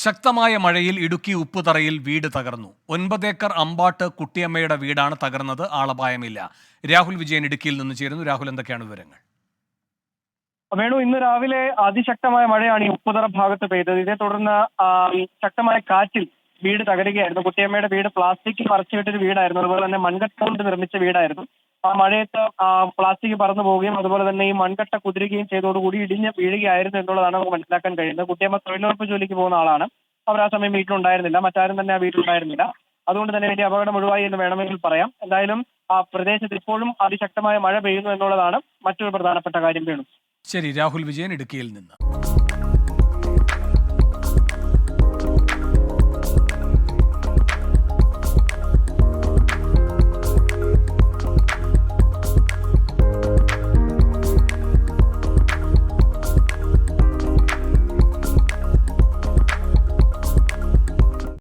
ശക്തമായ മഴയിൽ ഇടുക്കി ഉപ്പുതറയിൽ വീട് തകർന്നു. 9 ഏക്കർ അമ്പാട്ട് കുട്ടിയമ്മയുടെ വീടാണ് തകർന്നത്. ആളപായമില്ല. രാഹുൽ വിജയൻ ഇടുക്കിയിൽ നിന്ന് ചേരുന്നു. രാഹുൽ, എന്തൊക്കെയാണ് വിവരങ്ങൾ? വേണു, ഇന്ന് രാവിലെ അതിശക്തമായ മഴയാണ് ഈ ഉപ്പുതറ ഭാഗത്ത് പെയ്തത്. ഇതേ തുടർന്ന് ശക്തമായ കാറ്റിൽ വീട് തകരുകയായിരുന്നു. കുട്ടിയമ്മയുടെ വീട് പ്ലാസ്റ്റിക് മറച്ചുവിട്ടൊരു വീടായിരുന്നു. അതുപോലെ തന്നെ മൺകട്ട കൊണ്ട് നിർമ്മിച്ച വീടായിരുന്നു. ആ മഴയത്ത് പ്ലാസ്റ്റിക് പറന്നു പോവുകയും അതുപോലെ തന്നെ ഈ മൺകട്ട കുതിരുകയും ചെയ്തതോടുകൂടി ഇടിഞ്ഞ് വീഴുകയായിരുന്നു എന്നുള്ളതാണ് നമുക്ക് മനസ്സിലാക്കാൻ കഴിയുന്നത്. കുട്ടിയമ്മ തൊഴിലുറപ്പ് ജോലിക്ക് പോകുന്ന ആളാണ്. അവർ ആ സമയം വീട്ടിലുണ്ടായിരുന്നില്ല. മറ്റാരും തന്നെ ആ വീട്ടിലുണ്ടായിരുന്നില്ല. അതുകൊണ്ട് തന്നെ വലിയ അപകടം ഒഴിവായി എന്ന് വേണമെങ്കിൽ പറയാം. എന്തായാലും ആ പ്രദേശത്ത് ഇപ്പോഴും അതിശക്തമായ മഴ പെയ്യുന്നു എന്നുള്ളതാണ് മറ്റൊരു പ്രധാനപ്പെട്ട കാര്യം. വേണു, ശരി. രാഹുൽ വിജയൻ ഇടുക്കിയിൽ നിന്ന്.